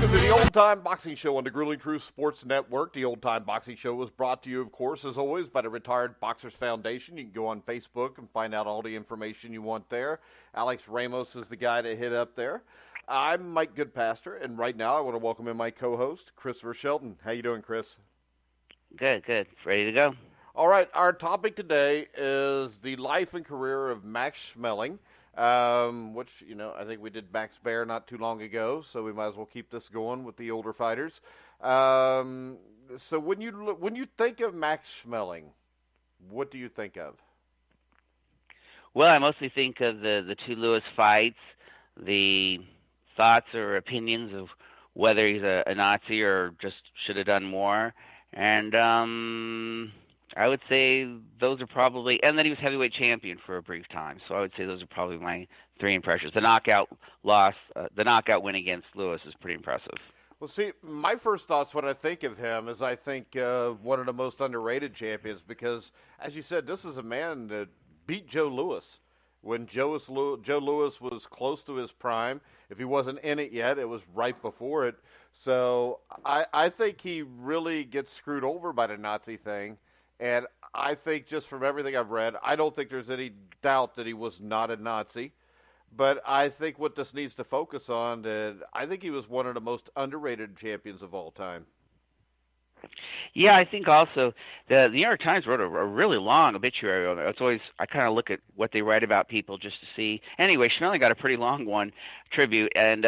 Welcome to the Old Time Boxing Show on the Grueling Truth Sports Network. The Old Time Boxing Show was brought to you, of course, as always, by the Retired Boxers Foundation. You can go on Facebook and find out all the information you want there. Alex Ramos is the guy to hit up there. I'm Mike Goodpaster, and right now I want to welcome in my co-host, Christopher Shelton. How you doing, Chris? Good. Ready to go? All right, our topic today is the life and career of Max Schmeling. Which, I think we did Max Bear not too long ago, so we might as well keep this going with the older fighters. So when you think of Max Schmeling, what do you think of? Well, I mostly think of the two Lewis fights, the thoughts or opinions of whether he's a Nazi or just should have done more. And I would say those are probably, and then he was heavyweight champion for a brief time. So I would say those are probably my three impressions. The knockout win against Lewis is pretty impressive. Well, see, my first thoughts when I think of him is I think one of the most underrated champions because, as you said, this is a man that beat Joe Louis when Joe Louis was close to his prime. If he wasn't in it yet, it was right before it. So I think he really gets screwed over by the Nazi thing. And I think just from everything I've read, I don't think there's any doubt that he was not a Nazi. But I think what this needs to focus on, I think he was one of the most underrated champions of all time. Yeah, I think also the New York Times wrote a really long obituary on it. It's always, I kind of look at what they write about people just to see. Anyway, Schmeling got a pretty long one, tribute, and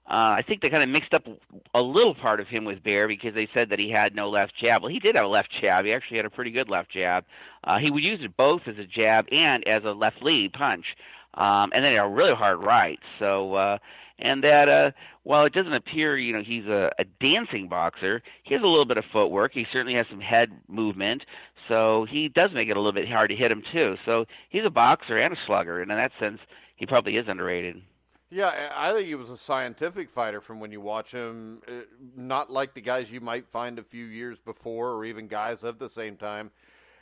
I think they kind of mixed up a little part of him with Bear because they said that he had no left jab. Well, he did have a left jab. He actually had a pretty good left jab. He would use it both as a jab and as a left lead punch, and then a really hard right. So, and that while it doesn't appear, he's a dancing boxer, he has a little bit of footwork. He certainly has some head movement, so he does make it a little bit hard to hit him too. So he's a boxer and a slugger, and in that sense, he probably is underrated. Yeah, I think he was a scientific fighter from when you watch him, not like the guys you might find a few years before or even guys of the same time.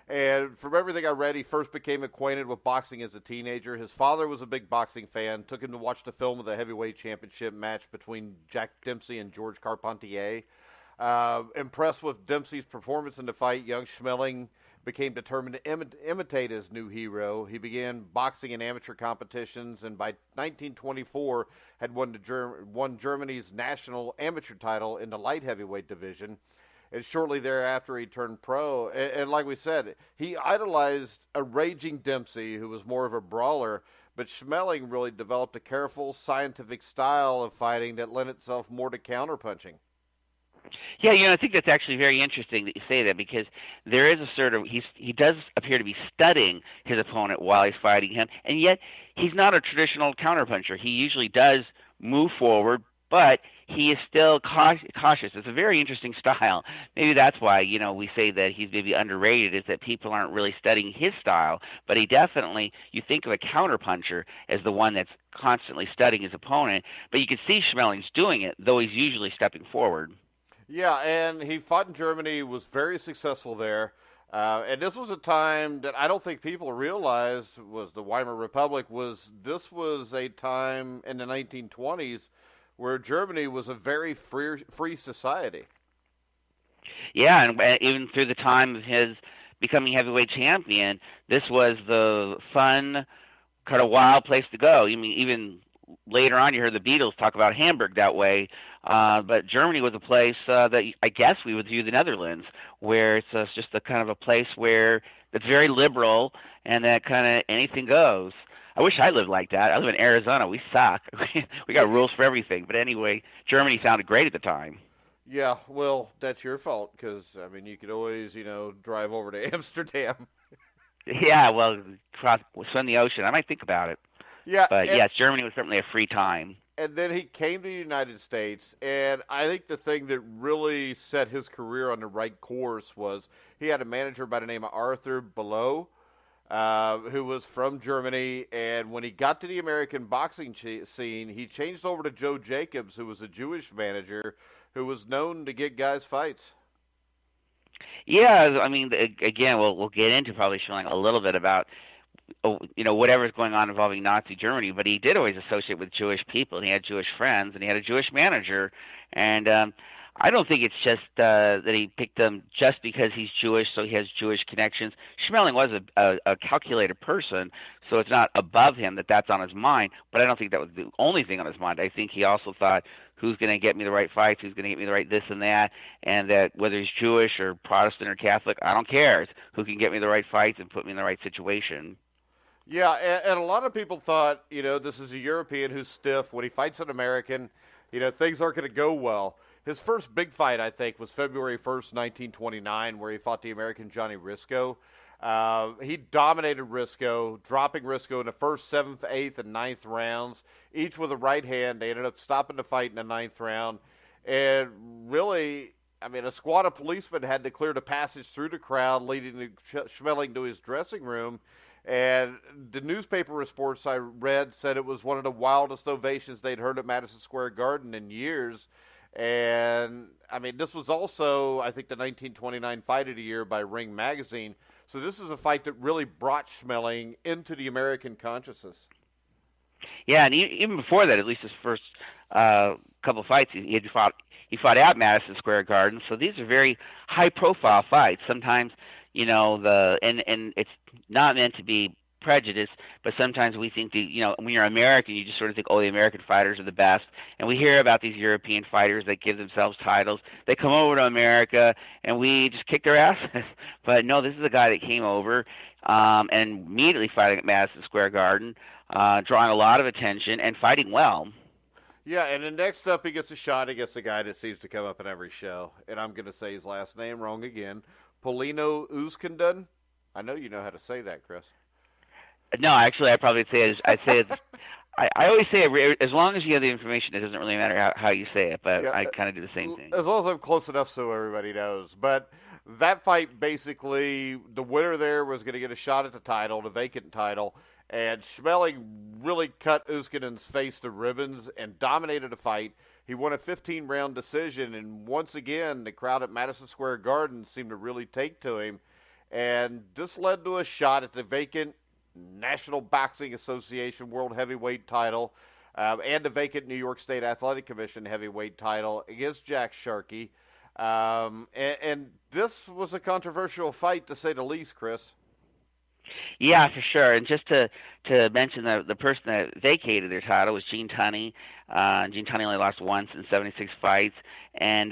And from everything I read, he first became acquainted with boxing as a teenager. His father was a big boxing fan, took him to watch the film of the heavyweight championship match between Jack Dempsey and George Carpentier. Impressed with Dempsey's performance in the fight, young Schmeling became determined to imitate his new hero. He began boxing in amateur competitions, and by 1924 had won Germany's national amateur title in the light heavyweight division. And shortly thereafter, he turned pro. And like we said, he idolized a raging Dempsey, who was more of a brawler. But Schmeling really developed a careful, scientific style of fighting that lent itself more to counterpunching. Yeah, I think that's actually very interesting that you say that because there is a sort of he does appear to be studying his opponent while he's fighting him, and yet he's not a traditional counterpuncher. He usually does move forward, but he is still cautious. It's a very interesting style. Maybe that's why we say that he's maybe underrated, is that people aren't really studying his style. But he definitely, you think of a counterpuncher as the one that's constantly studying his opponent, but you can see Schmeling's doing it, though he's usually stepping forward. Yeah, and he fought in Germany, was very successful there. And this was a time that I don't think people realized was the Weimar Republic. This was a time in the 1920s where Germany was a very free society. Yeah, and even through the time of his becoming heavyweight champion, this was the fun, kind of wild place to go. I mean, even later on, you heard the Beatles talk about Hamburg that way. But Germany was a place that I guess we would view the Netherlands, where it's just a kind of a place where it's very liberal and that kind of anything goes. I wish I lived like that. I live in Arizona. We suck. We got rules for everything. But anyway, Germany sounded great at the time. Yeah, well, that's your fault because, you could always, drive over to Amsterdam. Yeah, well, swim the ocean. I might think about it. Yeah, but yes, Germany was certainly a free time. And then he came to the United States, and I think the thing that really set his career on the right course was he had a manager by the name of Arthur Below, who was from Germany, and when he got to the American boxing scene, he changed over to Joe Jacobs, who was a Jewish manager who was known to get guys fights. Yeah, again, we'll get into probably showing a little bit about whatever's going on involving Nazi Germany, but he did always associate with Jewish people, and he had Jewish friends, and he had a Jewish manager, and I don't think it's just that he picked them just because he's Jewish, so he has Jewish connections. Schmeling was a calculated person, so it's not above him that that's on his mind, but I don't think that was the only thing on his mind. I think he also thought, who's going to get me the right fights, who's going to get me the right this and that, and that whether he's Jewish or Protestant or Catholic, I don't care. It's who can get me the right fights and put me in the right situation. Yeah, and a lot of people thought, this is a European who's stiff. When he fights an American, things aren't going to go well. His first big fight, I think, was February 1st, 1929, where he fought the American Johnny Risco. He dominated Risco, dropping Risco in the first, seventh, eighth, and ninth rounds, each with a right hand. They ended up stopping the fight in the ninth round. And really, a squad of policemen had to clear the passage through the crowd, leading Schmeling to his dressing room. And the newspaper reports I read said it was one of the wildest ovations they'd heard at Madison Square Garden in years. And, this was also, I think, the 1929 Fight of the Year by Ring Magazine. So this is a fight that really brought Schmeling into the American consciousness. Yeah, and even before that, at least his first couple fights, he fought at Madison Square Garden. So these are very high-profile fights. Sometimes, and it's not meant to be prejudice, but sometimes we think when you're American, you just sort of think, the American fighters are the best. And we hear about these European fighters that give themselves titles. They come over to America, and we just kick their asses. But no, this is a guy that came over and immediately fighting at Madison Square Garden, drawing a lot of attention and fighting well. Yeah, and then next up, he gets a shot against a guy that seems to come up in every show. And I'm going to say his last name wrong again. Polino Uskandun. I know you know how to say that, Chris. No, actually, I probably say it. I always say it, as long as you have the information, it doesn't really matter how you say it. But yeah, I kind of do the same thing. As long as I'm close enough so everybody knows. But that fight, basically, the winner there was going to get a shot at the title, the vacant title. And Schmeling really cut Uskandun's face to ribbons and dominated the fight. He won a 15-round decision. And once again, the crowd at Madison Square Garden seemed to really take to him. And this led to a shot at the vacant National Boxing Association World Heavyweight title and the vacant New York State Athletic Commission heavyweight title against Jack Sharkey. And this was a controversial fight, to say the least, Chris. Yeah, for sure. And just to mention the person that vacated their title was Gene Tunney. Gene Tunney only lost once in 76 fights. And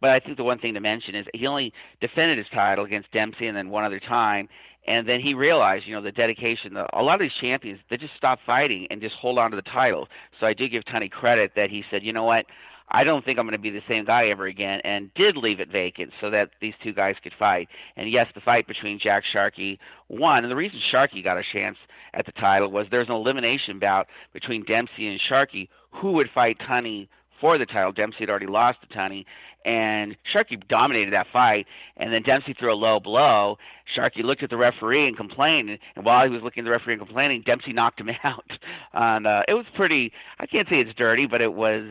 but I think the one thing to mention is he only defended his title against Dempsey and then one other time. And then he realized, the dedication. A lot of these champions, they just stop fighting and just hold on to the title. So I do give Tunney credit that he said, you know what, I don't think I'm going to be the same guy ever again, and did leave it vacant so that these two guys could fight. And yes, the fight between Jack Sharkey won. And the reason Sharkey got a chance at the title was there's an elimination bout between Dempsey and Sharkey who would fight Tunney for the title. Dempsey had already lost to Tunney, and Sharkey dominated that fight. And then Dempsey threw a low blow. Sharkey looked at the referee and complained, and while he was looking at the referee and complaining, Dempsey knocked him out. And it was pretty, I can't say it's dirty, but it was,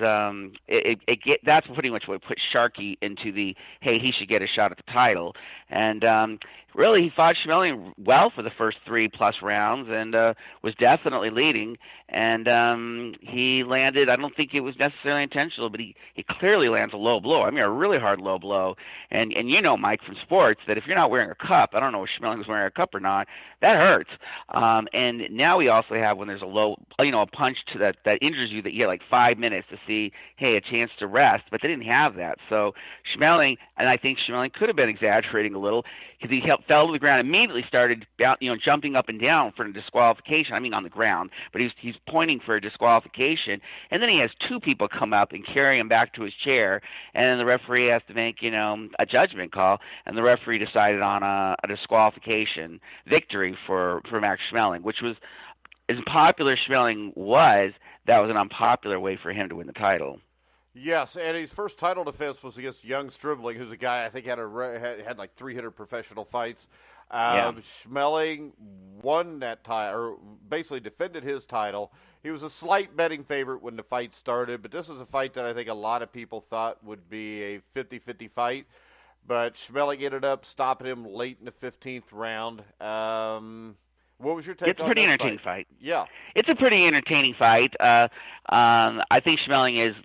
that's pretty much what put Sharkey into the, hey, he should get a shot at the title. And really, he fought Schmeling well for the first 3+ rounds and was definitely leading. And he landed, I don't think it was necessarily intentional, but he clearly lands a low blow. A really hard low blow. And Mike, from sports, that if you're not wearing a cup, I don't know if Schmeling was wearing a cup or not, that hurts. And now we also have, when there's a low, a punch to that injures you, that you get like 5 minutes to see, hey, a chance to rest, but they didn't have that. So Schmeling, and I think Schmeling could have been exaggerating a little, because he fell to the ground, immediately started jumping up and down for a disqualification. On the ground, but he's pointing for a disqualification, and then he has two people come up and carry him back to his chair, and then the referee has to make a judgment call, and the referee decided on a disqualification victory for Max Schmeling, which was, as popular Schmeling was, that was an unpopular way for him to win the title. Yes, and his first title defense was against Young Stribling, who's a guy I think had like 300 professional fights. Schmeling won that title, or basically defended his title. He was a slight betting favorite when the fight started, but this was a fight that I think a lot of people thought would be a 50-50 fight. But Schmeling ended up stopping him late in the 15th round. What was your take It's a on pretty this entertaining fight? fight. Yeah. It's a pretty entertaining fight. I think Schmeling is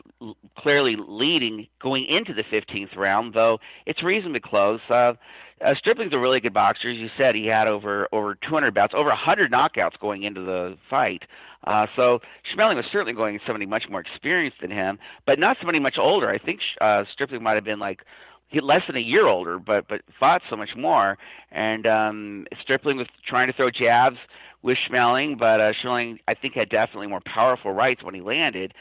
clearly leading going into the 15th round, though it's reasonably close. Stripling's a really good boxer. As you said, he had over 200 bouts, over 100 knockouts going into the fight. So Schmeling was certainly going against somebody much more experienced than him, but not somebody much older. I think Stripling might have been like less than a year older, but fought so much more. And Stripling was trying to throw jabs with Schmeling, but Schmeling, I think, had definitely more powerful rights when he landed.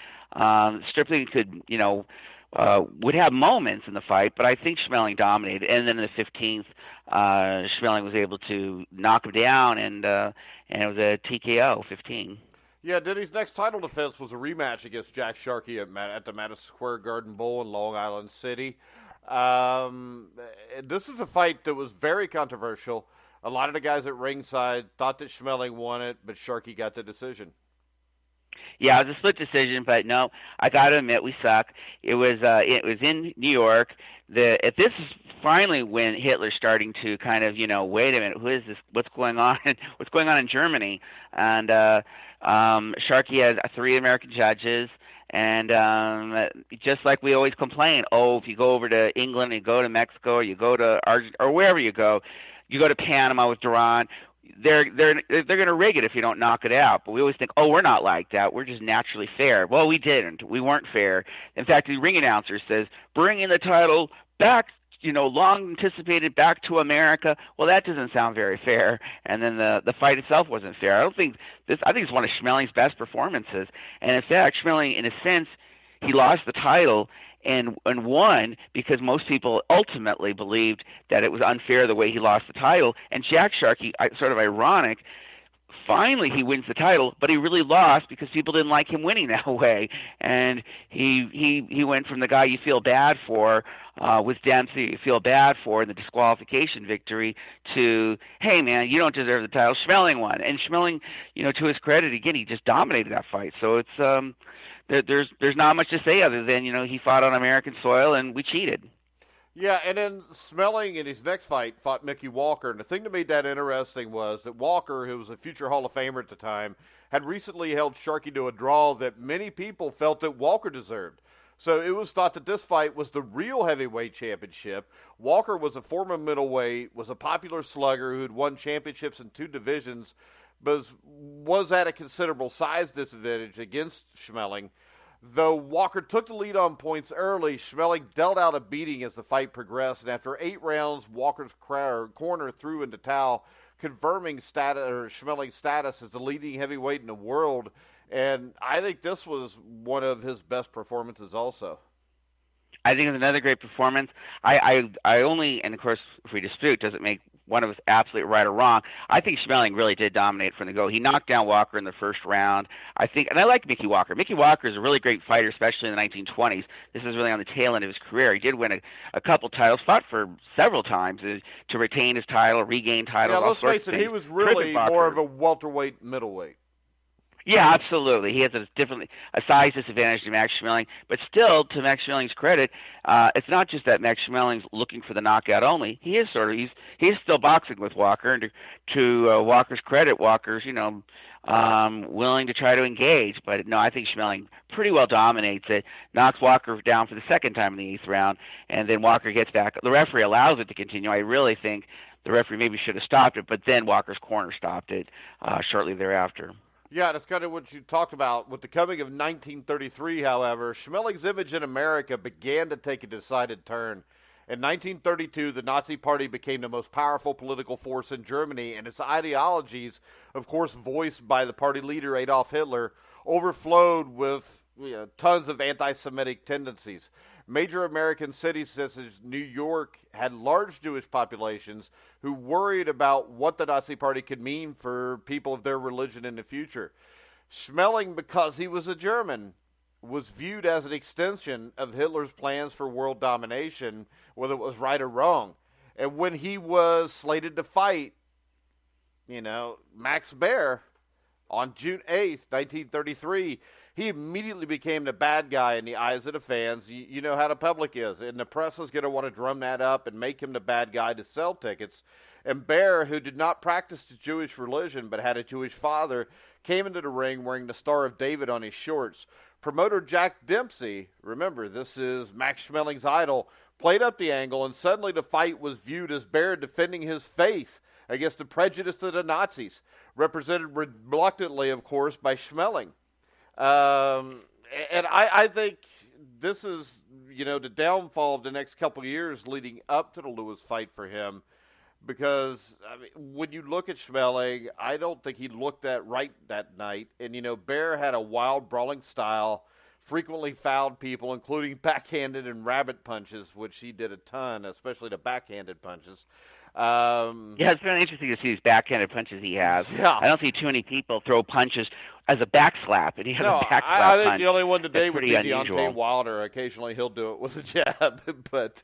Stripling could, would have moments in the fight, but I think Schmeling dominated. And then in the 15th, Schmeling was able to knock him down, and it was a TKO 15. Yeah, Denny's next title defense was a rematch against Jack Sharkey at the Madison Square Garden Bowl in Long Island City. This is a fight that was very controversial. A lot of the guys at ringside thought that Schmeling won it, but Sharkey got the decision. Yeah, it was a split decision, but no, I got to admit we suck. It was in New York. This is finally when Hitler's starting to kind of wait a minute, who is this? What's going on? What's going on in Germany? And Sharkey has 3 American judges. And just like we always complain, if you go over to England, you go to Mexico, or you go to Argentina, or wherever you go to Panama with Duran, they're going to rig it if you don't knock it out. But we always think, we're not like that. We're just naturally fair. Well, we didn't. We weren't fair. In fact, the ring announcer says, "Bring in the title back." Long anticipated back to America. Well, that doesn't sound very fair. And then the fight itself wasn't fair. I think it's one of Schmeling's best performances. And in fact, Schmeling, in a sense, he lost the title and won because most people ultimately believed that it was unfair the way he lost the title. And Jack Sharkey, sort of ironic, finally he wins the title, but he really lost because people didn't like him winning that way. And he went from the guy you feel bad for with Dempsey, you feel bad for in the disqualification victory, to, hey man, you don't deserve the title. Schmeling won, and Schmeling, to his credit, again, he just dominated that fight. So it's there's not much to say other than he fought on American soil and we cheated. Yeah, and then Schmeling in his next fight fought Mickey Walker. And the thing that made that interesting was that Walker, who was a future Hall of Famer at the time, had recently held Sharkey to a draw that many people felt that Walker deserved. So it was thought that this fight was the real heavyweight championship. Walker was a former middleweight, was a popular slugger who had won championships in 2 divisions, but was at a considerable size disadvantage against Schmeling. Though Walker took the lead on points early, Schmeling dealt out a beating as the fight progressed, and after 8 rounds, Walker's corner threw in the towel, confirming Schmeling's status as the leading heavyweight in the world. And I think this was one of his best performances also. I think it's another great performance. I only, and of course, if we dispute, doesn't make one of us absolutely right or wrong. I think Schmeling really did dominate from the go. He knocked down Walker in the first round. I think, and I like Mickey Walker. Mickey Walker is a really great fighter, especially in the 1920s. This is really on the tail end of his career. He did win a couple titles, fought for several times to retain his title, regain titles. Yeah, let's face it, he was really more of a welterweight, middleweight. Yeah, absolutely. He has a size disadvantage to Max Schmeling, but still, to Max Schmeling's credit, it's not just that Max Schmeling's looking for the knockout only. He is he's still boxing with Walker, and to Walker's credit, Walker's willing to try to engage. But no, I think Schmeling pretty well dominates it, knocks Walker down for the second time in the 8th round, and then Walker gets back. The referee allows it to continue. I really think the referee maybe should have stopped it, but then Walker's corner stopped it shortly thereafter. Yeah, that's kind of what you talked about. With the coming of 1933, however, Schmeling's image in America began to take a decided turn. In 1932, the Nazi Party became the most powerful political force in Germany, and its ideologies, of course voiced by the party leader Adolf Hitler, overflowed with tons of anti-Semitic tendencies. Major American cities such as New York had large Jewish populations who worried about what the Nazi Party could mean for people of their religion in the future. Schmeling, because he was a German, was viewed as an extension of Hitler's plans for world domination, whether it was right or wrong. And when he was slated to fight, Max Baer on June 8th, 1933, he immediately became the bad guy in the eyes of the fans. You know how the public is, and the press is going to want to drum that up and make him the bad guy to sell tickets. And Bear, who did not practice the Jewish religion but had a Jewish father, came into the ring wearing the Star of David on his shorts. Promoter Jack Dempsey, remember, this is Max Schmeling's idol, played up the angle, and suddenly the fight was viewed as Bear defending his faith against the prejudice of the Nazis, represented reluctantly, of course, by Schmeling. And I think this is, the downfall of the next couple of years leading up to the Lewis fight for him. Because, when you look at Schmeling, I don't think he looked that right that night. And, Bear had a wild, brawling style, frequently fouled people, including backhanded and rabbit punches, which he did a ton, especially the backhanded punches. It's very interesting to see these backhanded punches he has. Yeah. I don't see too many people throw punches as a back slap, and he has a back slap I think punch. the only one today would be unusual. Deontay Wilder. Occasionally he'll do it with a jab, but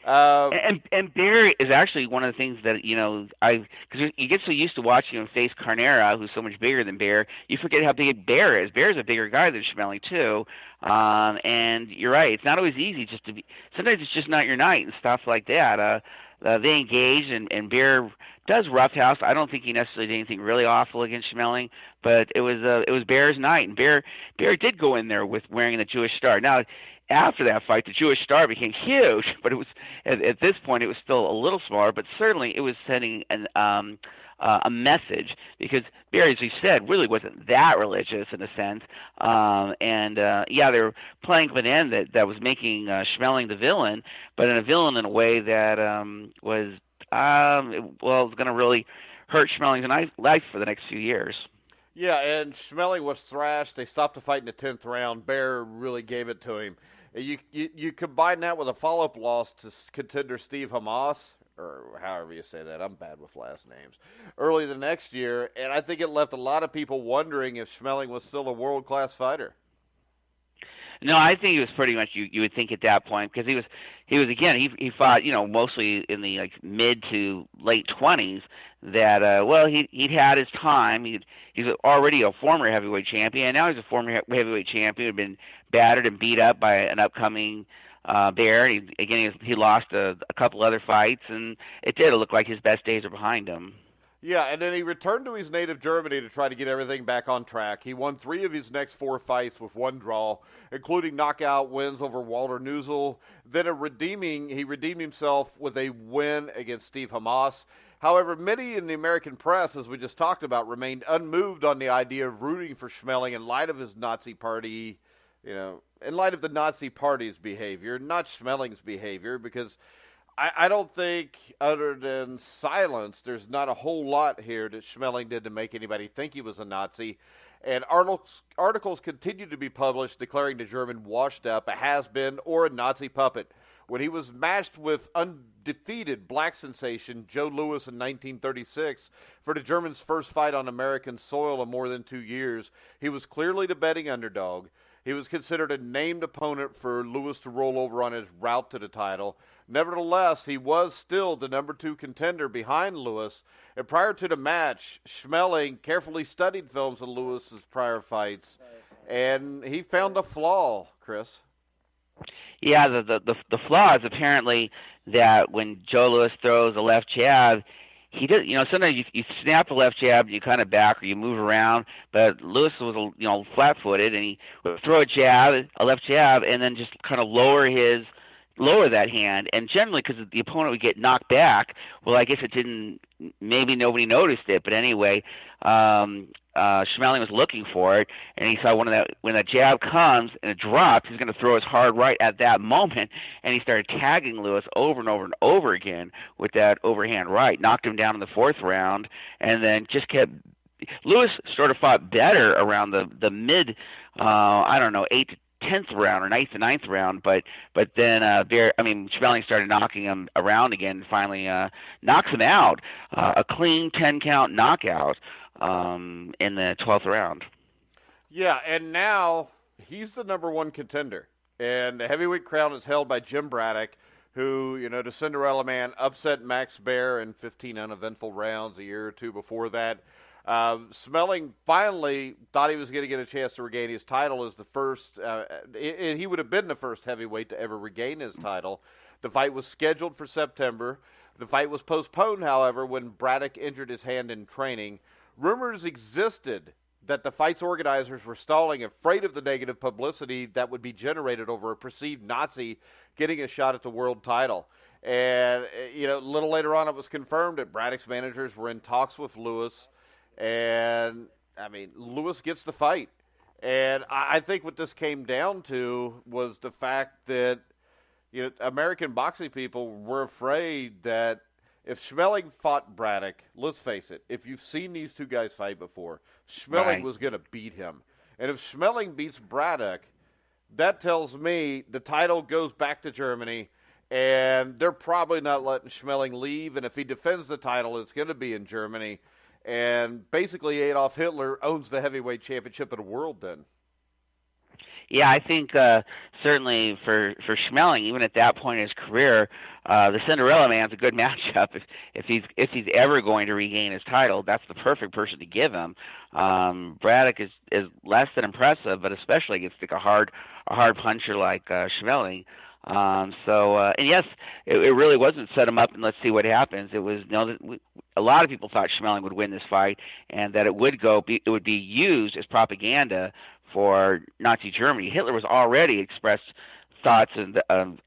and Bear is actually one of the things that because you get so used to watching him face Carnera, who's so much bigger than Bear, you forget how big Bear is. Bear's a bigger guy than Schmeling too, and you're right. It's not always easy just to be. Sometimes it's just not your night and stuff like that. They engage, and Bear does roughhouse. I don't think he necessarily did anything really awful against Schmeling, but it was Bear's night, and Bear did go in there with wearing the Jewish star. Now, after that fight, the Jewish star became huge, but it was at this point it was still a little smaller, but certainly it was sending a message, because Bear, as you said, really wasn't that religious in a sense, they were playing with an end that was making Schmeling the villain, but a villain in a way that was going to really hurt Schmeling's life for the next few years. Yeah, and Schmeling was thrashed. They stopped the fight in the 10th round. Bear really gave it to him. You combine that with a follow-up loss to contender Steve Hamas, or however you say that. I'm bad with last names. Early the next year, and I think it left a lot of people wondering if Schmeling was still a world-class fighter. No, I think he was pretty much you would think at that point, because he was again he fought mostly in the mid to late 20s. That he'd had his time. He's already a former heavyweight champion, and now he's a former heavyweight champion who'd been battered and beat up by an upcoming Bear. He lost a couple other fights, and it did look like his best days are behind him. Yeah, and then he returned to his native Germany to try to get everything back on track. He won 3 of his next 4 fights with 1 draw, including knockout wins over Walter Neusel. Then he redeemed himself with a win against Steve Hamas. However, many in the American press, as we just talked about, remained unmoved on the idea of rooting for Schmeling in light of his Nazi party, in light of the Nazi party's behavior, not Schmeling's behavior, because I don't think, other than silence, there's not a whole lot here that Schmeling did to make anybody think he was a Nazi. And articles continue to be published declaring the German washed up, a has-been, or a Nazi puppet. When he was matched with undefeated black sensation Joe Louis in 1936 for the Germans' first fight on American soil in more than 2 years, he was clearly the betting underdog. He was considered a named opponent for Louis to roll over on his route to the title. Nevertheless, he was still the number 2 contender behind Louis. And prior to the match, Schmeling carefully studied films of Louis's prior fights, and he found a flaw, Chris. Yeah, the flaw is apparently that when Joe Louis throws a left jab, he does. Sometimes you snap a left jab, you kind of back or you move around, but Louis was flat-footed, and he would throw a left jab, and then just kind of lower that hand, and generally because the opponent would get knocked back. Well, I guess maybe nobody noticed it, but anyway, Schmeling was looking for it, and he saw when that jab comes and it drops, he's going to throw his hard right at that moment, and he started tagging Louis over and over and over again with that overhand right, knocked him down in the 4th round, and then just kept. Louis sort of fought better around the mid, 8th to 10th round or 9th to 9th round, but then Schmeling started knocking him around again and finally knocks him out, a clean 10-count knockout in the 12th round. Yeah, and now he's the number 1 contender, and the heavyweight crown is held by Jim Braddock, who, the Cinderella man, upset Max Baer in 15 uneventful rounds a year or 2 before that. Schmeling finally thought he was going to get a chance to regain his title as the first. He would have been the first heavyweight to ever regain his title. The fight was scheduled for September. The fight was postponed, however, when Braddock injured his hand in training. Rumors existed that the fight's organizers were stalling, afraid of the negative publicity that would be generated over a perceived Nazi getting a shot at the world title. And, a little later on it was confirmed that Braddock's managers were in talks with Lewis. And, Lewis gets the fight. And I think what this came down to was the fact that, American boxing people were afraid that if Schmeling fought Braddock, let's face it, if you've seen these two guys fight before, Schmeling was going to beat him. And if Schmeling beats Braddock, that tells me the title goes back to Germany, and they're probably not letting Schmeling leave. And if he defends the title, it's going to be in Germany. And basically Adolf Hitler owns the heavyweight championship of the world then. Yeah, I think certainly for Schmeling, even at that point in his career, the Cinderella Man's a good matchup. If he's ever going to regain his title, that's the perfect person to give him. Braddock is less than impressive, but especially against a hard puncher like Schmeling. And yes, it really wasn't set him up and let's see what happens. It was a lot of people thought Schmeling would win this fight, and that it would be used as propaganda for Nazi Germany. Hitler was already expressed thoughts and that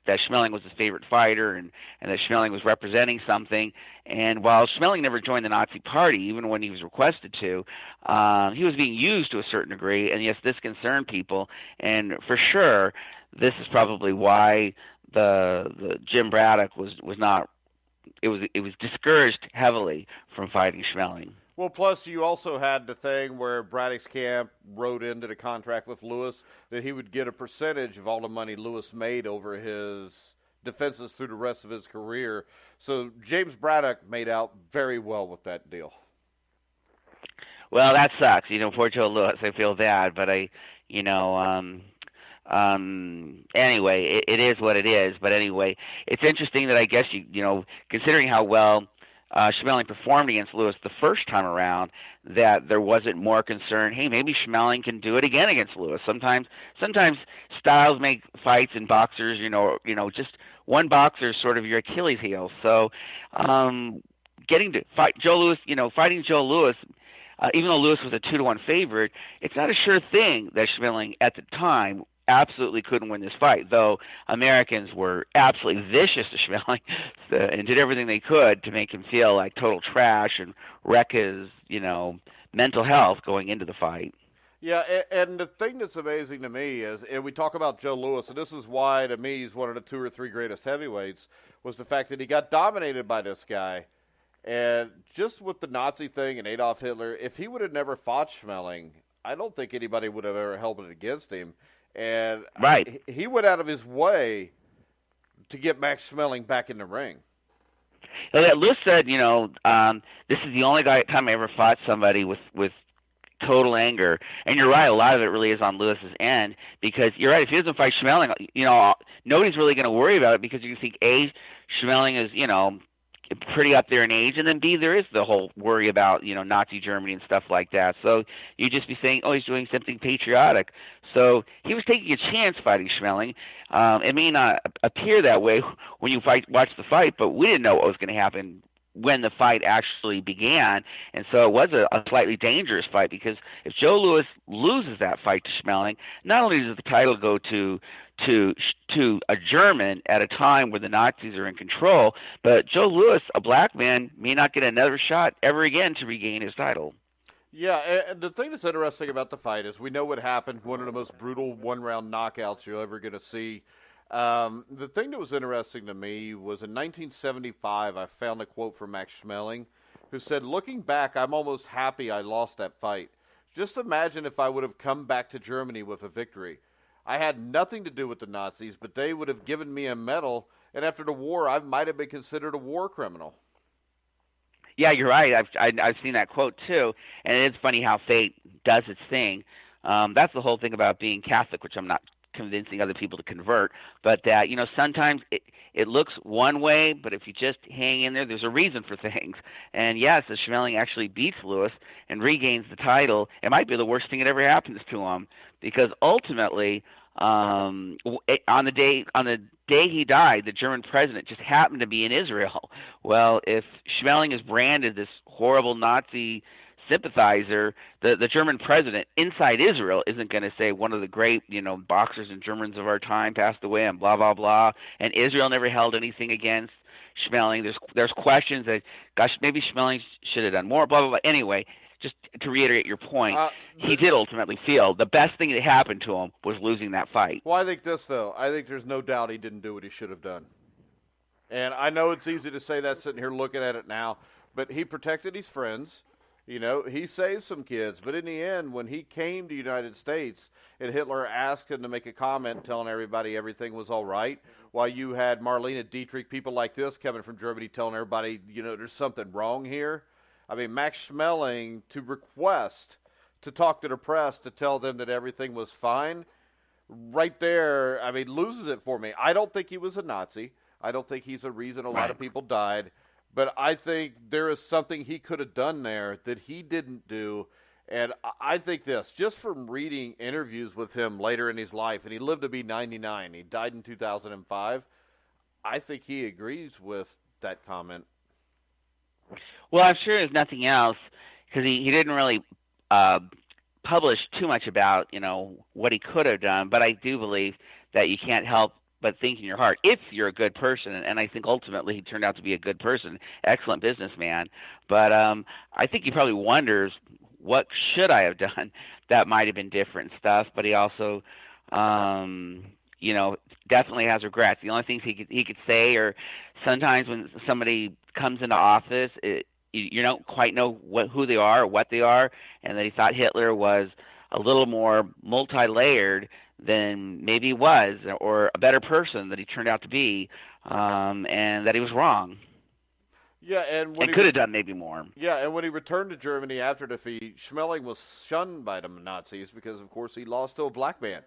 Schmeling was his favorite fighter, and that Schmeling was representing something. And while Schmeling never joined the Nazi Party, even when he was requested to, he was being used to a certain degree. And yes, this concerned people, and for sure, this is probably why the Jim Braddock was not. It was discouraged heavily from fighting Schmeling. Well, plus you also had the thing where Braddock's camp wrote into the contract with Lewis that he would get a percentage of all the money Lewis made over his defenses through the rest of his career. So James Braddock made out very well with that deal. Well, that sucks. Poor Joe Lewis, I feel bad, but anyway, it is what it is. But anyway, it's interesting that I guess considering how well Schmeling performed against Lewis the first time around, that there wasn't more concern. Hey, maybe Schmeling can do it again against Lewis. Sometimes styles make fights, and boxers, just one boxer is sort of your Achilles heel. So, getting to fight Joe Lewis, fighting Joe Lewis, even though Lewis was a 2-1 favorite, it's not a sure thing that Schmeling at the time absolutely couldn't win this fight, though Americans were absolutely vicious to Schmeling and did everything they could to make him feel like total trash and wreck his, mental health going into the fight. Yeah, and the thing that's amazing to me is, and we talk about Joe Lewis, and this is why, to me, he's one of the 2 or 3 greatest heavyweights, was the fact that he got dominated by this guy. And just with the Nazi thing and Adolf Hitler, if he would have never fought Schmeling, I don't think anybody would have ever held it against him. And right. He went out of his way to get Max Schmeling back in the ring. Lewis said, this is the only time I ever fought somebody with total anger. And you're right, a lot of it really is on Lewis's end, because you're right, if he doesn't fight Schmeling, nobody's really going to worry about it, because you think, A, Schmeling is, pretty up there in age, and then B, there is the whole worry about, Nazi Germany and stuff like that. So you'd just be saying, oh, he's doing something patriotic. So he was taking a chance fighting Schmeling. It may not appear that way when you watch the fight, but we didn't know what was going to happen when the fight actually began, and so it was a slightly dangerous fight, because if Joe Lewis loses that fight to Schmeling, not only does the title go to a German at a time where the Nazis are in control, but Joe Lewis, a black man, may not get another shot ever again to regain his title. Yeah, and the thing that's interesting about the fight is we know what happened, one of the most brutal one-round knockouts you're ever going to see. The thing that was interesting to me was in 1975, I found a quote from Max Schmeling, who said, "Looking back, I'm almost happy I lost that fight. Just imagine if I would have come back to Germany with a victory. I had nothing to do with the Nazis, but they would have given me a medal, and after the war, I might have been considered a war criminal." Yeah, you're right. I've seen that quote too, and it is funny how fate does its thing. That's the whole thing about being Catholic, which I'm not convincing other people to convert, but that, sometimes it looks one way, but if you just hang in there, there's a reason for things. And yes, if Schmeling actually beats Lewis and regains the title, it might be the worst thing that ever happens to him, because ultimately, On the day he died, the German president just happened to be in Israel. Well, if Schmeling is branded this horrible Nazi sympathizer, the German president inside Israel isn't going to say one of the great, boxers and Germans of our time passed away and blah blah blah. And Israel never held anything against Schmeling. There's questions that, gosh, maybe Schmeling should have done more. Blah blah blah. Anyway, just to reiterate your point, he did ultimately feel the best thing that happened to him was losing that fight. Well, I think this, though. I think there's no doubt he didn't do what he should have done. And I know it's easy to say that sitting here looking at it now, but he protected his friends. He saved some kids. But in the end, when he came to the United States and Hitler asked him to make a comment telling everybody everything was all right, while you had Marlene Dietrich, people like this coming from Germany telling everybody, there's something wrong here. I mean, Max Schmeling to request to talk to the press to tell them that everything was fine, right there, I mean, loses it for me. I don't think he was a Nazi. I don't think he's the reason a lot of people died. But I think there is something he could have done there that he didn't do. And I think this, just from reading interviews with him later in his life, and he lived to be 99. He died in 2005. I think he agrees with that comment. Well, I'm sure there's nothing else, because he didn't really publish too much about, what he could have done. But I do believe that you can't help but think in your heart, if you're a good person, and I think ultimately he turned out to be a good person, excellent businessman. But I think he probably wonders, what should I have done that might have been different stuff. But he also, definitely has regrets. The only things he could say are sometimes when somebody comes into office, you don't quite know who they are or what they are, and that he thought Hitler was a little more multi-layered than maybe he was, or a better person that he turned out to be, and that he was wrong. Yeah, and could have done maybe more. Yeah, and when he returned to Germany after defeat, Schmeling was shunned by the Nazis because, of course, he lost to a black man.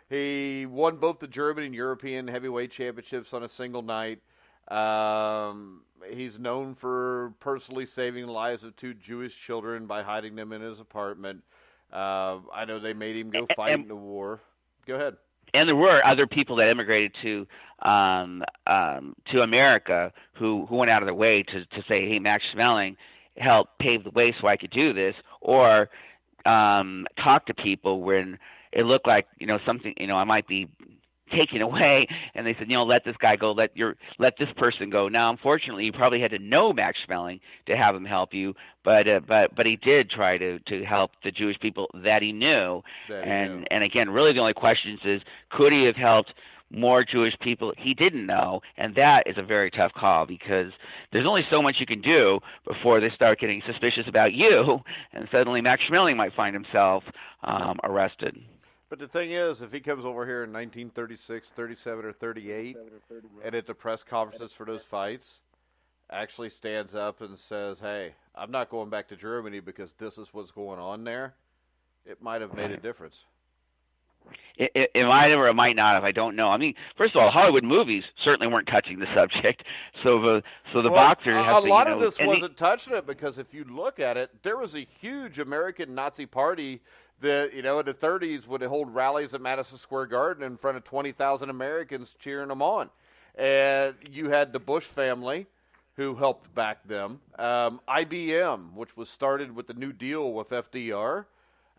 He won both the German and European heavyweight championships on a single night. He's known for personally saving the lives of 2 Jewish children by hiding them in his apartment. I know they made him go fight in the war. Go ahead. And there were other people that immigrated to America who went out of their way to say, hey, Max Schmeling helped pave the way so I could do this, or talk to people when it looked like, something, I might be taken away, and they said, let this guy go, let this person go. Now, unfortunately, you probably had to know Max Schmeling to have him help you, but he did try to help the Jewish people that he knew. And again, really the only question is, could he have helped more Jewish people he didn't know? And that is a very tough call, because there's only so much you can do before they start getting suspicious about you, and suddenly Max Schmeling might find himself arrested. But the thing is, if he comes over here in 1936, 37, or 38, and at the press conferences for those fights, actually stands up and says, hey, I'm not going back to Germany because this is what's going on there, it might have made a difference. It might have, or it might not have. I don't know. I mean, first of all, Hollywood movies certainly weren't touching the subject. So the boxers have a lot of this wasn't touching it, because if you look at it, there was a huge American Nazi party that, in the 30s would hold rallies at Madison Square Garden in front of 20,000 Americans cheering them on. And you had the Bush family who helped back them. IBM, which was started with the New Deal with FDR,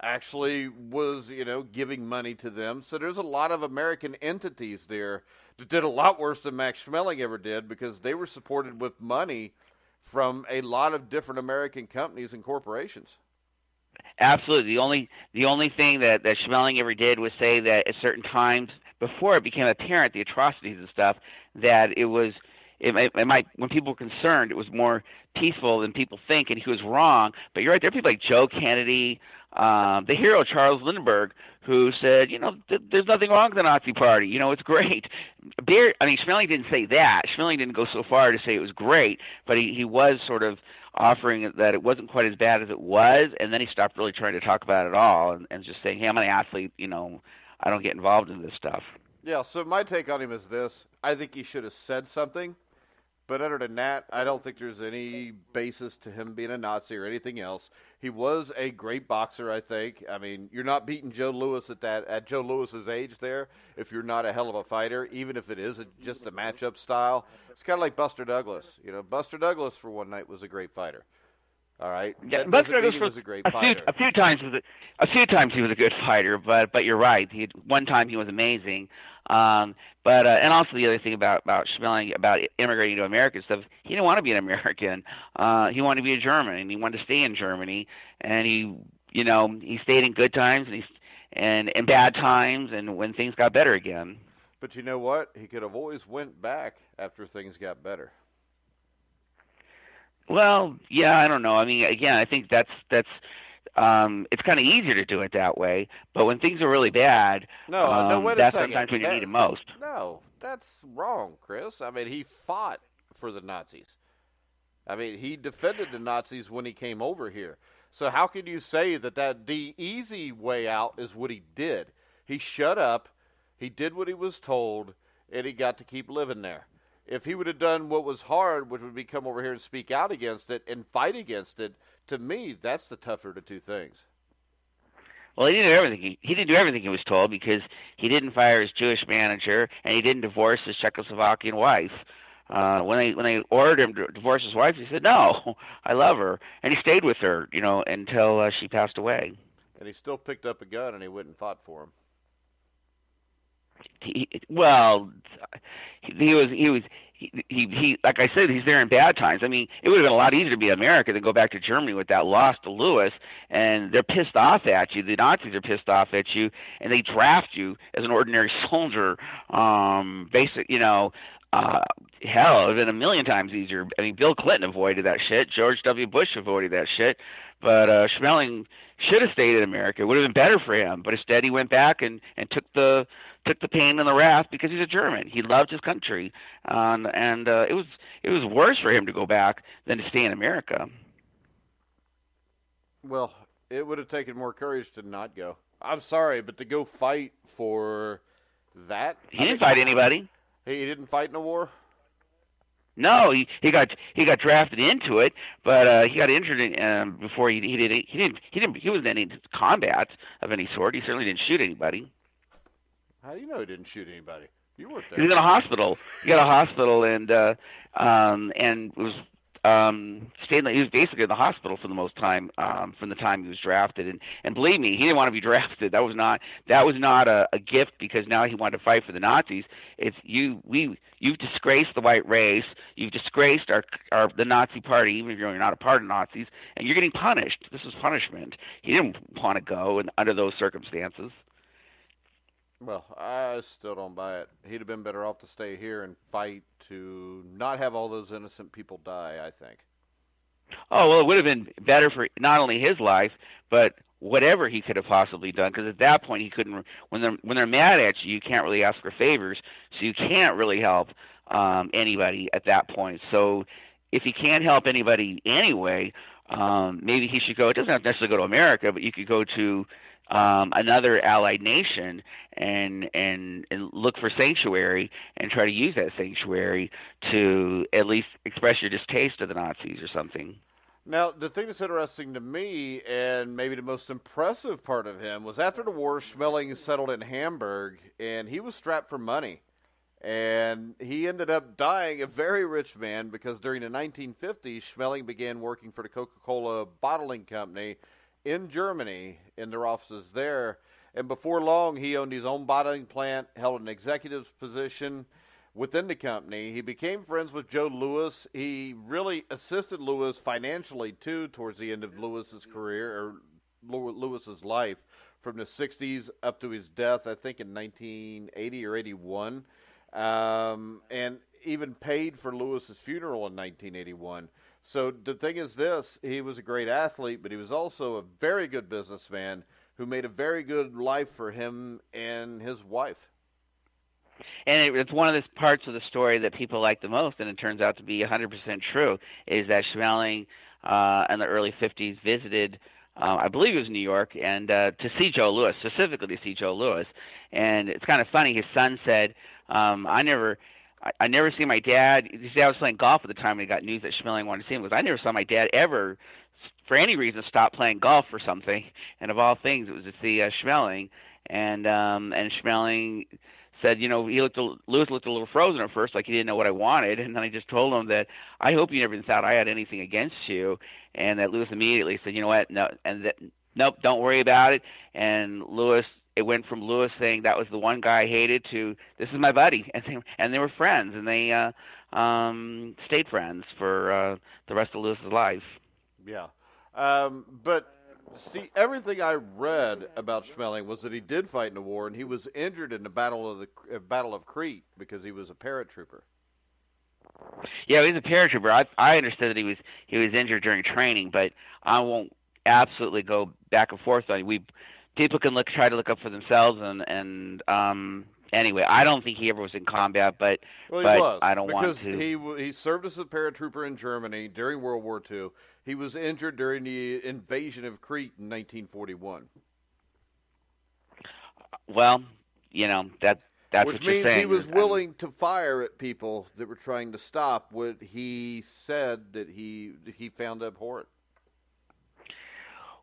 actually was, giving money to them. So there's a lot of American entities there that did a lot worse than Max Schmeling ever did, because they were supported with money from a lot of different American companies and corporations. Absolutely. The only thing that Schmeling ever did was say that at certain times, before it became apparent, the atrocities and stuff, that it might, when people were concerned, it was more peaceful than people think, and he was wrong. But you're right, there are people like Joe Kennedy, the hero Charles Lindbergh, who said, there's nothing wrong with the Nazi Party. It's great. Schmeling didn't say that. Schmeling didn't go so far to say it was great, but he was sort of offering that it wasn't quite as bad as it was, and then he stopped really trying to talk about it at all, and just saying, hey, I'm an athlete, I don't get involved in this stuff. Yeah, so my take on him is this. I think he should have said something, But other than that, I don't think there's any basis to him being a Nazi or anything else. He was a great boxer, I think. I mean, you're not beating Joe Louis at Joe Louis's age there if you're not a hell of a fighter, even if it is just a matchup style. It's kind of like Buster Douglas. Buster Douglas for one night was a great fighter. All right, Yeah, that Buster doesn't mean Douglas he was a great fighter. a few times he was a good fighter, but you're right. One time he was amazing. And also the other thing about Schmeling, about immigrating to America and stuff, he didn't want to be an American. He wanted to be a German, and he wanted to stay in Germany. And he stayed in good times and in bad times, and when things got better again. But you know what? He could have always went back after things got better. Well, yeah, I don't know. I mean, again, I think that's it's kind of easier to do it that way. But when things are really bad, No, wait a that's second. sometimes when you need it most. No, that's wrong, Chris. I mean, he fought for the Nazis. I mean, he defended the Nazis when he came over here. So how can you say that the easy way out is what he did? He shut up, he did what he was told, and he got to keep living there. If he would have done what was hard, which would be come over here and speak out against it and fight against it, to me, that's the tougher of the two things. Well, he didn't do everything. He didn't do everything he was told because he didn't fire his Jewish manager and he didn't divorce his Czechoslovakian wife. When they ordered him to divorce his wife, he said, "No, I love her," and he stayed with her, until she passed away. And he still picked up a gun and he went and fought for him. He like I said, he's there in bad times. I mean, it would have been a lot easier to be America than go back to Germany with that loss to Lewis, and they're pissed off at you. The Nazis are pissed off at you, and they draft you as an ordinary soldier. Hell, it would have been a million times easier. I mean, Bill Clinton avoided that shit. George W. Bush avoided that shit. But Schmeling should have stayed in America. It would have been better for him. But instead, he went back and took the pain and the wrath because he's a German. He loved his country, and it was worse for him to go back than to stay in America. Well, it would have taken more courage to not go. I'm sorry, but to go fight for that, he didn't fight anybody. He didn't fight in a war. No, he got drafted into it, but he got injured before he wasn't in any combat of any sort. He certainly didn't shoot anybody. How do you know he didn't shoot anybody? You weren't there. He was in a hospital. He got a hospital and was stayed. He was basically in the hospital for the most time from the time he was drafted. And believe me, he didn't want to be drafted. That was not a gift because now he wanted to fight for the Nazis. It's you've disgraced the white race. You've disgraced the Nazi Party, even if you're not a part of Nazis, and you're getting punished. This is punishment. He didn't want to go under those circumstances. Well, I still don't buy it. He'd have been better off to stay here and fight to not have all those innocent people die, I think. Oh, well, it would have been better for not only his life, but whatever he could have possibly done, because at that point he couldn't. When they're mad at you, you can't really ask for favors, so you can't really help anybody at that point. So if he can't help anybody anyway, maybe he should go. It doesn't have to necessarily go to America, but you could go to another allied nation and look for sanctuary and try to use that sanctuary to at least express your distaste of the Nazis or something. Now, the thing that's interesting to me, and maybe the most impressive part of him, was after the war, Schmeling settled in Hamburg, and he was strapped for money. And he ended up dying a very rich man because during the 1950s, Schmeling began working for the Coca-Cola bottling company in Germany, in their offices there. And before long, he owned his own bottling plant, held an executive position within the company. He became friends with Joe Louis. He really assisted Louis financially, too, towards the end of Louis's career, or Louis's life, from the 60s up to his death, I think in 1980 or 81. And even paid for Louis's funeral in 1981. So the thing is this, he was a great athlete, but he was also a very good businessman who made a very good life for him and his wife. And it's one of the parts of the story that people like the most, and it turns out to be 100% true, is that Schmeling in the early 50s visited, I believe it was New York, and to see Joe Louis, specifically to see Joe Louis. And it's kind of funny, his son said, I never see my dad. You see, I was playing golf at the time when he got news that Schmeling wanted to see him. Was I never saw my dad ever, for any reason, stop playing golf for something. And of all things, it was to see Schmeling. And Schmeling said, Lewis looked a little frozen at first, like he didn't know what I wanted. And then I just told him that I hope you never thought I had anything against you. And that Lewis immediately said, you know what, no, and that nope, don't worry about it. And Lewis. It went from Lewis saying that was the one guy I hated to this is my buddy, and they were friends, and they stayed friends for the rest of Lewis's life. Yeah, but see, everything I read about Schmeling was that he did fight in a war, and he was injured in the Battle of Crete because he was a paratrooper. Yeah, he was a paratrooper. I understood that he was injured during training, but I won't absolutely go back and forth on it. People can try to look up for themselves, and anyway, I don't think he ever was in combat, but I don't want to. Because he served as a paratrooper in Germany during World War II. He was injured during the invasion of Crete in 1941. Well, that's which what you're saying. Which means he was willing to fire at people that were trying to stop what he said that he found abhorrent.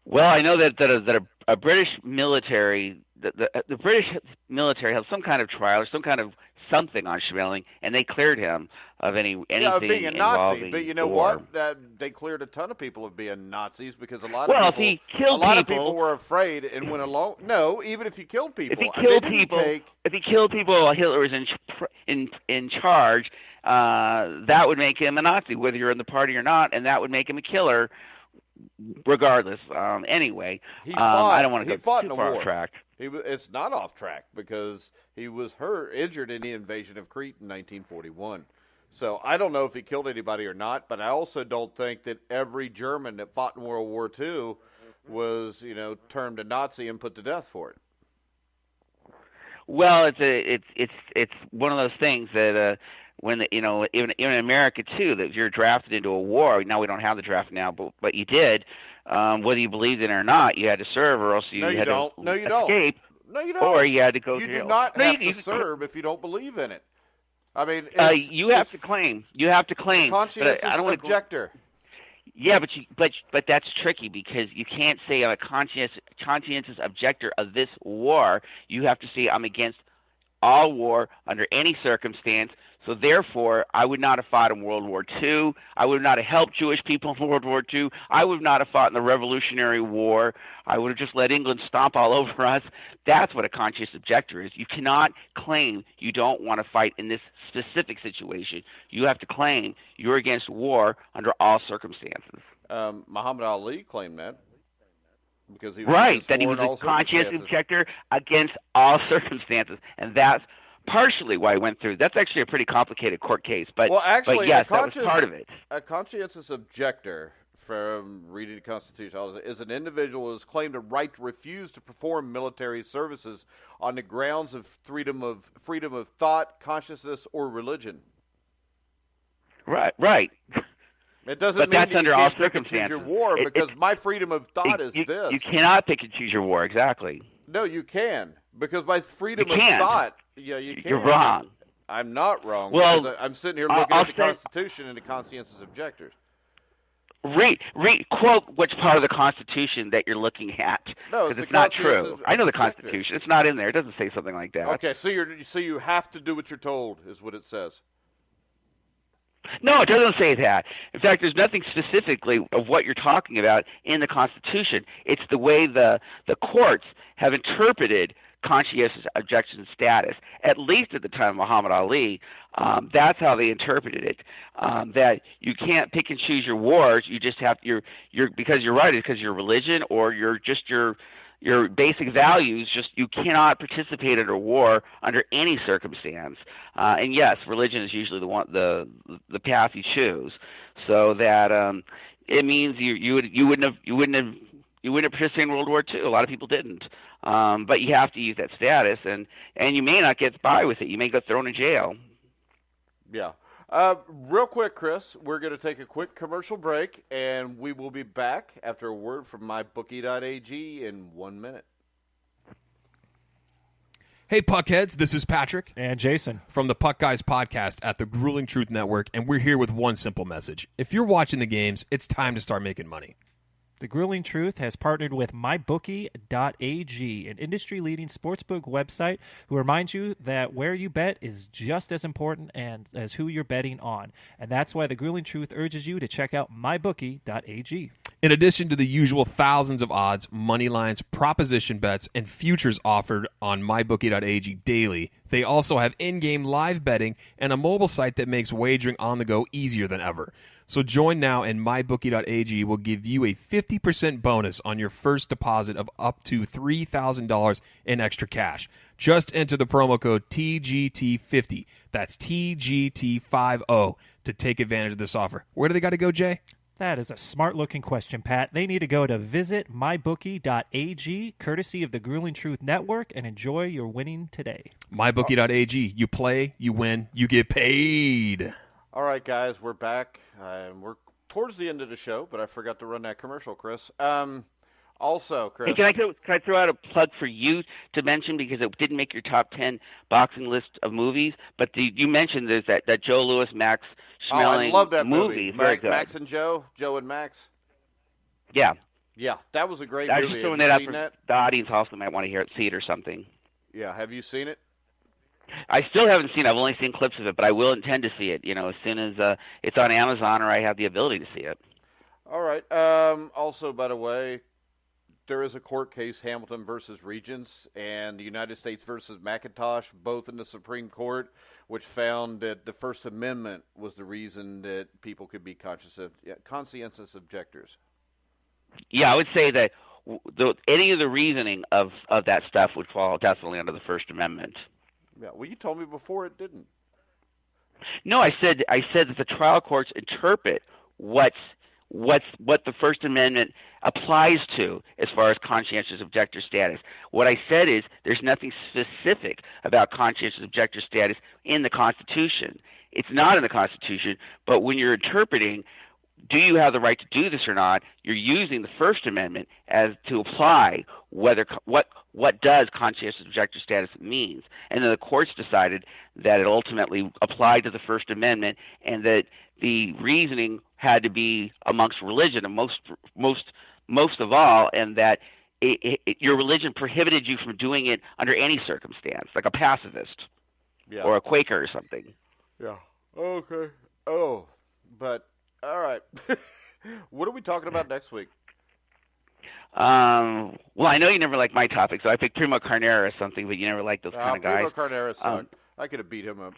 Well, I know that a British military, the British military held some kind of trial or some kind of something on Schmeling, and they cleared him of anything of being a Nazi. But you know war. what? They cleared a ton of people of being Nazis because a lot of people were afraid and went along. No, even if you killed people, if he killed people while Hitler was in charge, that would make him a Nazi, whether you're in the party or not, and that would make him a killer. Regardless, anyway, I don't want to go too far off track. It's not off track because he was injured in the invasion of Crete in 1941. So I don't know if he killed anybody or not, but I also don't think that every German that fought in World War II was, termed a Nazi and put to death for it. Well, it's one of those things that. When even in America too, that you're drafted into a war. Now we don't have the draft now, but you did. Whether you believed in it or not, you had to serve, or else you had to escape. No, you don't. Or you had to go to jail. You do not have to serve if you don't believe in it. I mean, you have to claim. You have to claim. Conscientious objector. Yeah, but that's tricky because you can't say I'm a conscientious objector of this war. You have to say I'm against all war under any circumstance. So therefore, I would not have fought in World War II. I would not have helped Jewish people in World War II. I would not have fought in the Revolutionary War. I would have just let England stomp all over us. That's what a conscientious objector is. You cannot claim you don't want to fight in this specific situation. You have to claim you're against war under all circumstances. Muhammad Ali claimed that. Because he was that he was a conscientious objector against all circumstances. And that's partially why I went through. That's actually a pretty complicated court case, but yes, that was part of it. A conscientious objector, from reading the Constitution, is an individual who has claimed a right to refuse to perform military services on the grounds of freedom of thought, consciousness, or religion. Right. It doesn't mean that's under all circumstances. Pick and choose your war because my freedom of thought is this. You cannot pick and choose your war, exactly. No, you can. Because by freedom of thought, you can. You're wrong. I'm not wrong. Well, I'm sitting here looking at the Constitution and the conscientious objectors. Quote which part of the Constitution that you're looking at. No, because it's not true. I know the Constitution. It's not in there. It doesn't say something like that. Okay, so you have to do what you're told, is what it says. No, it doesn't say that. In fact, there's nothing specifically of what you're talking about in the Constitution. It's the way the courts have interpreted conscientious objection status, at least at the time of Muhammad Ali. That's how they interpreted it. That you can't pick and choose your wars. You just have you're because you're right. It's because your religion or your basic values. Just you cannot participate in a war under any circumstance. And yes, religion is usually the path you choose. So that it means you wouldn't have participated in World War II. A lot of people didn't. But you have to use that status, and you may not get by with it. You may get thrown in jail. Yeah. Real quick, Chris, we're going to take a quick commercial break, and we will be back after a word from mybookie.ag in 1 minute. Hey, Puckheads, this is Patrick. And Jason. From the Puck Guys podcast at the Grueling Truth Network, and we're here with one simple message. If you're watching the games, it's time to start making money. The Grueling Truth has partnered with MyBookie.ag, an industry-leading sportsbook website who reminds you that where you bet is just as important as who you're betting on. And that's why the Grueling Truth urges you to check out MyBookie.ag. In addition to the usual thousands of odds, money lines, proposition bets, and futures offered on MyBookie.ag daily, they also have in-game live betting and a mobile site that makes wagering on the go easier than ever. So join now, and MyBookie.ag will give you a 50% bonus on your first deposit of up to $3,000 in extra cash. Just enter the promo code TGT50. That's TGT50 to take advantage of this offer. Where do they got to go, Jay? That is a smart-looking question, Pat. They need to go to visitmybookie.ag, courtesy of the Grueling Truth Network, and enjoy your winning today. MyBookie.ag. You play, you win, you get paid. All right, guys, we're back. We're towards the end of the show, but I forgot to run that commercial, Chris. Also, Chris. Hey, can I throw out a plug for you to mention, because it didn't make your top 10 boxing list of movies, but you mentioned there's that Joe Louis, Max Schmeling I love that movie. Very good. Max and Joe and Max. Yeah. Yeah, that was a great I movie. was just throwing that out for the audience also might want to see it or something. Yeah, have you seen it? I still haven't seen it. I've only seen clips of it, but I will intend to see it, as soon as it's on Amazon or I have the ability to see it. All right. Also, by the way, there is a court case, Hamilton versus Regents, and the United States versus McIntosh, both in the Supreme Court, which found that the First Amendment was the reason that people could be conscientious objectors. Yeah, I would say that any of the reasoning of that stuff would fall definitely under the First Amendment. Yeah, well, you told me before it didn't. No, I said that the trial courts interpret what the First Amendment applies to as far as conscientious objector status. What I said is there's nothing specific about conscientious objector status in the Constitution. It's not in the Constitution, but when you're interpreting, do you have the right to do this or not, you're using the First Amendment as to apply what does conscientious objector status means. And then the courts decided that it ultimately applied to the First Amendment, and that the reasoning had to be amongst religion, and most of all, and that your religion prohibited you from doing it under any circumstance, like a pacifist or a Quaker or something. Yeah. Okay. Oh, but all right. What are we talking about next week? Well, I know you never liked my topic, so I picked Primo Carnera or something, but you never liked those kind of guys. Primo Carnera sucked. I could have beat him up.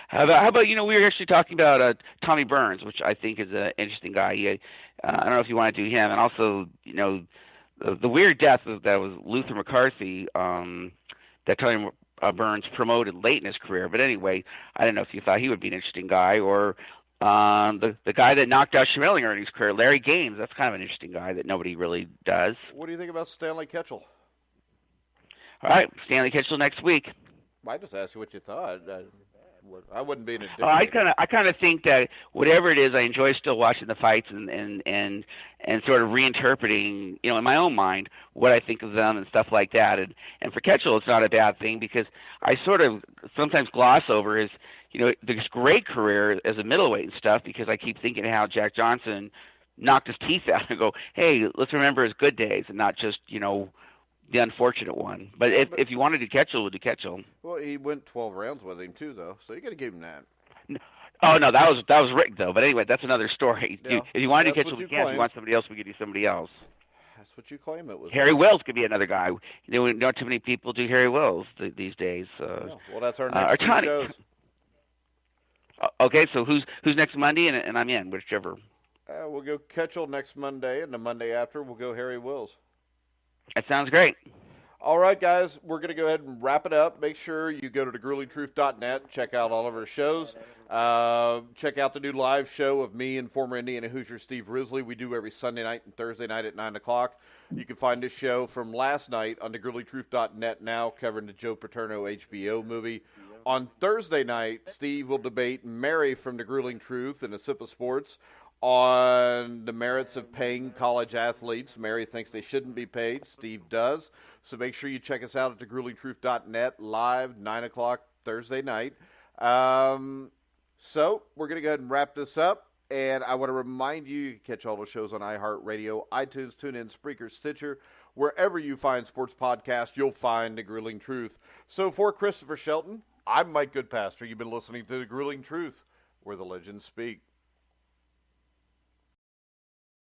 How about we were actually talking about Tommy Burns, which I think is an interesting guy. I don't know if you want to do him, and also the weird death that was Luther McCarthy that Tommy Burns promoted late in his career. But anyway, I don't know if you thought he would be an interesting guy, or the guy that knocked out Schmeling early in his career, Larry Gaines. That's kind of an interesting guy that nobody really does. What do you think about Stanley Ketchel? All right, Stanley Ketchel next week. I just asked you what you thought. I wouldn't be in a dick. I kind of think that whatever it is, I enjoy still watching the fights and sort of reinterpreting, in my own mind what I think of them and stuff like that. And for Ketchel, it's not a bad thing, because I sort of sometimes gloss over his, this great career as a middleweight and stuff, because I keep thinking how Jack Johnson knocked his teeth out and go, hey, let's remember his good days and not just, the unfortunate one. But if you wanted to Ketchel, we'll do Ketchel. Well, he went 12 rounds with him too, though, so you got to give him that. Oh no, that was rigged though. But anyway, that's another story. Yeah, if you wanted to Ketchel, we can. If you want somebody else, we could do somebody else. That's what you claim it was. Harry Wills could be another guy. Not too many people do Harry Wills these days. Well, that's our next two shows. Okay, so who's next Monday, and I'm in whichever. We'll go Ketchel next Monday, and the Monday after we'll go Harry Wills. That sounds great. All right, guys, we're going to go ahead and wrap it up. Make sure you go to thegruelingtruth.net, check out all of our shows. Check out the new live show of me and former Indiana Hoosier Steve Risley. We do every Sunday night and Thursday night at 9 o'clock. You can find this show from last night on thegruelingtruth.net now, covering the Joe Paterno HBO movie. On Thursday night, Steve will debate Mary from The Grueling Truth and A Sip of Sports. on the merits of paying college athletes. Mary thinks they shouldn't be paid. Steve does. So make sure you check us out at thegruelingtruth.net live, 9 o'clock Thursday night. So we're going to go ahead and wrap this up. And I want to remind you, you can catch all the shows on iHeartRadio, iTunes, TuneIn, Spreaker, Stitcher. Wherever you find sports podcasts, you'll find The Grueling Truth. So for Christopher Shelton, I'm Mike Goodpaster. You've been listening to The Grueling Truth, where the legends speak.